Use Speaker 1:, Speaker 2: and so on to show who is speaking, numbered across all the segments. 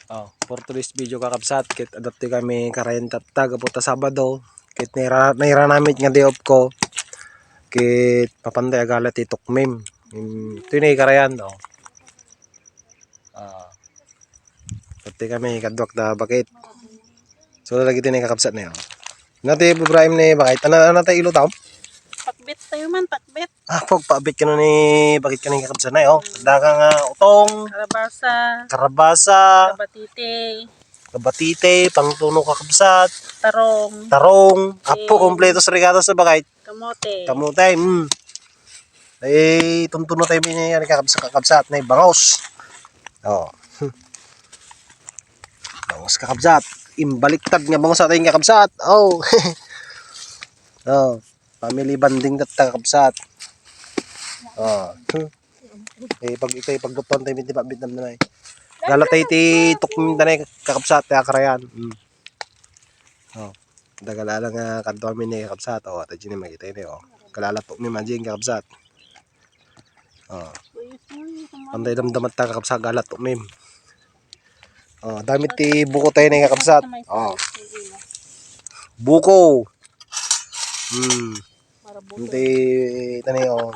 Speaker 1: Oh, for today's video kakabsat, kit adapti kami karayan tatag po ta Sabado. Kit naira namin nga day off ko. Kit papanday agala ti tukmim. Ito yung karayan. Oh. Adapti kami kadwak da bakit. So lagi din kakabsat na yun. Nati Ibrahim ni bakit. Ano tayo ilo tao?
Speaker 2: Pakbit tayo man, pakbit.
Speaker 1: Pagpabit ka na ni bakit ka na kakabsat na yun. Daga nga utong. Karabasa. Kabatite, pangtuno kakabsat. Tarong. Apo, kompleto sa regalo sa bakit. Kamote. Ay, tuntuno tayo niya kakabsat na bangos. Oh. Bangos kakabsat. Imbaliktad nga bangos sa ating kakabsat. Oh. Oh. Family banding dat kakabsat. Oh. Pag ito pagduton tayo binti pabit naman ay. Galatay ti tukmin tanay kakabsat ta karayan. Oh. Dagalala nga kanto amin ni kakabsat. Oh, ta jini makita ini oh. Kalalatok ni manjing kakabsat. Oh. Panday damdamat ta kakabsat galatok mim. Oh, damit ti buko tayo ni kakabsat. Oh. Buko. Hindi tanay oh.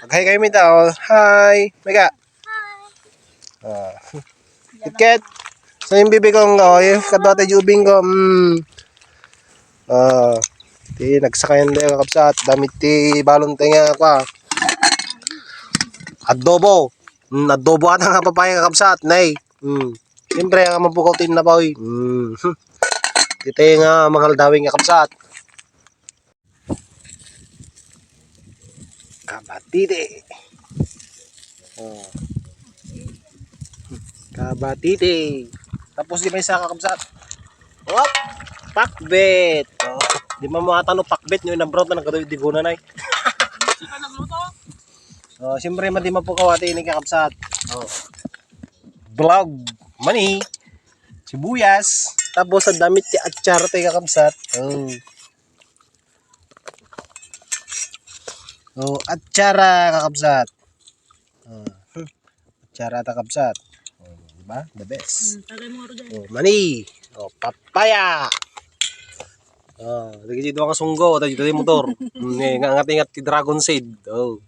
Speaker 1: Mag-hi kayo mita oh. Hi. Mega. Ah. Tiket. Sa yung bibi kong kadwa tayo jubing ko. Ti nagsakayan tayo kakabsat. Damit ti balon tayo nga kwa. Adobo. Adobo ata nga papaya kakabsat. Nay. Siyempre ang mapukaw-tin na boy. Dito nga mga dawing kakabsat. Kabatite. Oh. Kabatite. Tapos di ba isa kakabsat? What? Pakbet. Oh. Di mo matanong pakbet nyo na brown na nagkaduguna na eh. Oh, siyempre di mapukawati ini kakabsat. Oh. Vlog. Mani. Sibuyas. Tapos sa damit ti atsara tayo kakabsat. Oh. Oh, atsara kakabsat. Oh. Atsara kakabsat. Oh, diba? The best. Oh, mani. Oh, papaya. Oh, lagi dito ang sunggo, tayo dito motor. Ngangat-ingat ti dragon seed. Oh.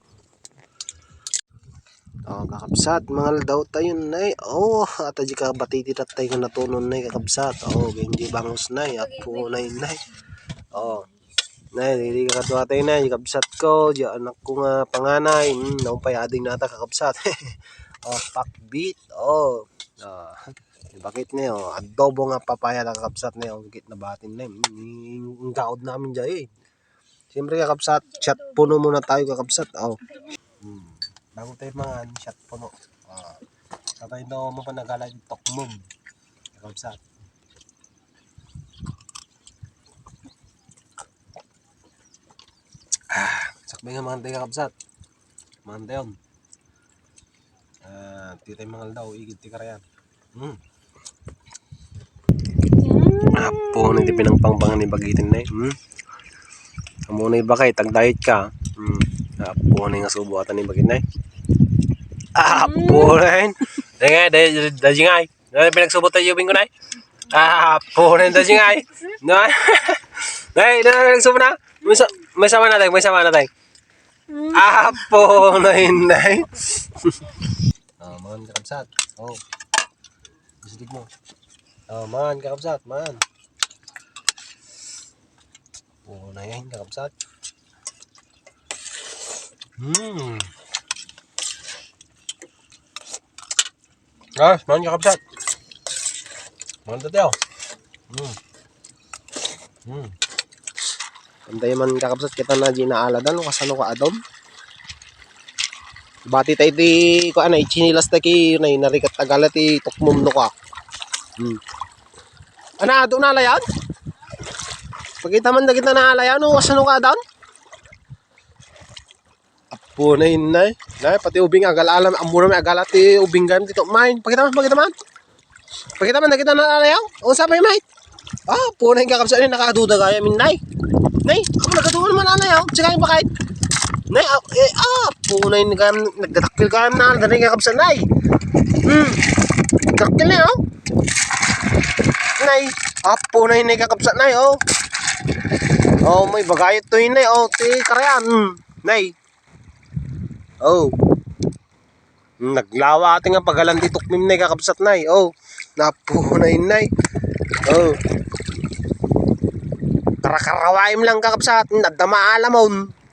Speaker 1: Oh, kakabsat, mga daw tayo na oh, at di ka batiti tatay ko natunon na kakabsat. Oh, hindi bangos na ako na oh. Nay, hindi ka katuwa tayo na, kakabsat ko, di anak ko nga panganay, naumpay ading nata kakabsat. Oh, pakbit, oh. Bakit na yun? Adobo nga papaya na kakabsat na yun. Git na batin na yun. Yung gaod namin dyan eh. Siyempre kakabsat, shot puno muna tayo kakabsat. Oh. Bago tayo mga shot puno. Sabay na mo pa nagala yung tokmum. Kakabsat. Sakbay nga mga tayo kakabsat. Mga tayo. Di tayo mga daw. Igit ti karayan. Apo, hindi pinangpangpangan ni bagitin na eh. Amo na iba kay, tag-diet ka. Apo na nga subuatan ni bagit na eh. Apo na yun. Dahil nga eh. Pinagsubot tayo yung ko na eh. Apo na yun, dahil nga eh. Dahil, pinagsubot na. May sama na tayo. Apo na yun na eh. Mga kakabsat. Oh. Bisidig mo. Man, kakabsat, man. Oo na yan, kakabsat. Man, kakabsat. Man, tateo. Anday man kakabsat, kita na di naaladan, kasano ka adom. Bati tayo di, ko ano, ichinilas na ki, narikat tagala ti tukmum no ka. Ana, doon nalayan? Pagkita man na kita nalayan, kasano ka doon? Apo na yun na eh. Pati ubing agal-alam, amura may agal ati ubing gan dito. Main, pagkita man na kita nalayan? O sabay mate? Apo na yung kakabsat niya, nakaduda kaya min nay. Nay, ako nagaduda naman nalayan, tsaka yung bakit? Nay, po na yun, nagdatakil ka na, dali kakabsat nay. Nagdatakil na yun. nay. Apo na inay kakabsat nay, oh. Oh, may bagayot to inay, oh. Ti karayan, nay. Oh. Naglawa ating nga pagalan di tukmim nay kakabsat nay, oh. Napo na inay. Oh. Karakarawaim lang kakabsat, nadama alamon.